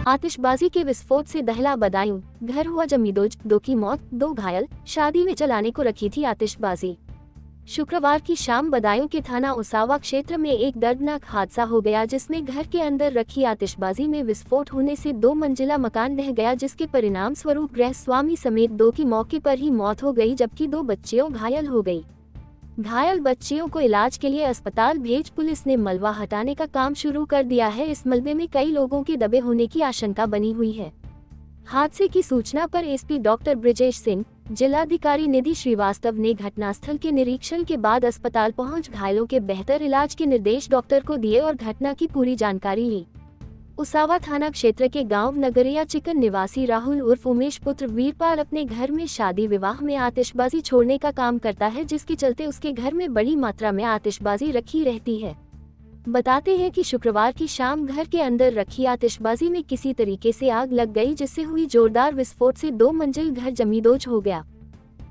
आतिशबाजी के विस्फोट से दहला बदायूं, घर हुआ जमींदोज, 2 की मौत, 2 घायल। शादी में चलाने को रखी थी आतिशबाजी। शुक्रवार की शाम बदायूं के थाना उसावा क्षेत्र में एक दर्दनाक हादसा हो गया, जिसमें घर के अंदर रखी आतिशबाजी में विस्फोट होने से 2 मंजिला मकान ढह गया, जिसके परिणाम स्वरूप गृह स्वामी समेत 2 की मौके पर ही मौत हो गई, जबकि 2 बच्चियों घायल हो गई। घायल बच्चियों को इलाज के लिए अस्पताल भेज पुलिस ने मलबा हटाने का काम शुरू कर दिया है। इस मलबे में कई लोगों के दबे होने की आशंका बनी हुई है। हादसे की सूचना पर एसपी डॉक्टर ब्रिजेश सिंह, जिलाधिकारी निधि श्रीवास्तव ने घटनास्थल के निरीक्षण के बाद अस्पताल पहुंच घायलों के बेहतर इलाज के निर्देश डॉक्टर को दिए और घटना की पूरी जानकारी ली। उसावा थाना क्षेत्र के गांव नगरिया चिकन निवासी राहुल उर्फ उमेश पुत्र वीरपाल अपने घर में शादी विवाह में आतिशबाजी छोड़ने का काम करता है, जिसके चलते उसके घर में बड़ी मात्रा में आतिशबाजी रखी रहती है। बताते हैं कि शुक्रवार की शाम घर के अंदर रखी आतिशबाजी में किसी तरीके से आग लग गई, जिससे हुई जोरदार विस्फोट से 2 मंजिल घर जमींदोज हो गया।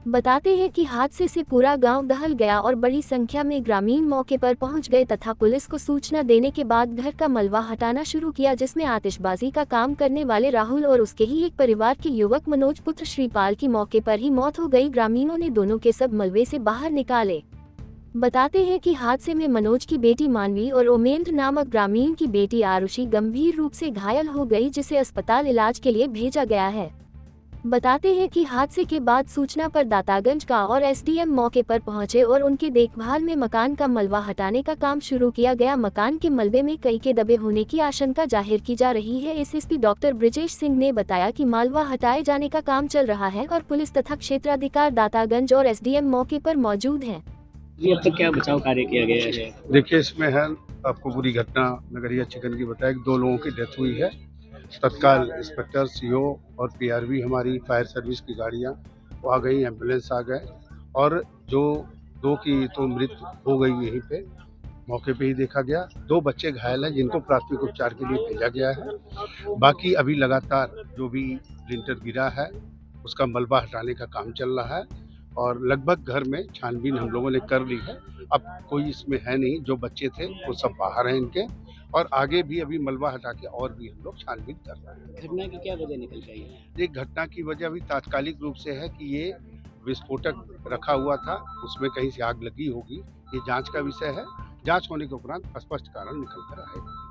बताते हैं कि हादसे से पूरा गांव दहल गया और बड़ी संख्या में ग्रामीण मौके पर पहुंच गए तथा पुलिस को सूचना देने के बाद घर का मलबा हटाना शुरू किया, जिसमें आतिशबाजी का काम करने वाले राहुल और उसके ही एक परिवार के युवक मनोज पुत्र श्रीपाल की मौके पर ही मौत हो गई। ग्रामीणों ने दोनों के सब मलबे से बाहर निकाले। बताते हैं कि हादसे में मनोज की बेटी मानवी और उमेंद्र नामक ग्रामीण की बेटी आरुषि गंभीर रूप से घायल हो गई, जिसे अस्पताल इलाज के लिए भेजा गया है। बताते हैं कि हादसे के बाद सूचना पर दातागंज का और एसडीएम मौके पर पहुंचे और उनके देखभाल में मकान का मलबा हटाने का काम शुरू किया गया। मकान के मलबे में कई के दबे होने की आशंका जाहिर की जा रही है। एसएसपी डॉक्टर ब्रिजेश सिंह ने बताया कि मलबा हटाए जाने का काम चल रहा है और पुलिस तथा क्षेत्राधिकार दातागंज और एसडीएम मौके पर मौजूद हैं। जी, अब तक क्या बचाव कार्य किया गया है? देखिए, इसमें है आपको पूरी घटना नगरिया चिकन की बताया कि 2 लोगों की डेथ हुई है। तत्काल इंस्पेक्टर, सीओ और पीआरवी, हमारी फायर सर्विस की गाड़ियां वो आ गई, एम्बुलेंस आ गए और जो 2 की तो मृत्यु हो गई यहीं पे मौके पे ही देखा गया। 2 बच्चे घायल हैं जिनको प्राथमिक उपचार के लिए भेजा गया है। बाकी अभी लगातार जो भी लिंटर गिरा है उसका मलबा हटाने का काम चल रहा है और लगभग घर में छानबीन हम लोगों ने कर ली है। अब कोई इसमें है नहीं, जो बच्चे थे वो सब बाहर हैं इनके, और आगे भी अभी मलबा हटा के और भी हम लोग छानबीन कर रहे हैं। घटना की क्या वजह निकल रही है? एक घटना की वजह अभी तात्कालिक रूप से है कि ये विस्फोटक रखा हुआ था, उसमें कहीं से आग लगी होगी। ये जांच का विषय है। जांच होने के उपरांत स्पष्ट कारण निकल कर आएगा।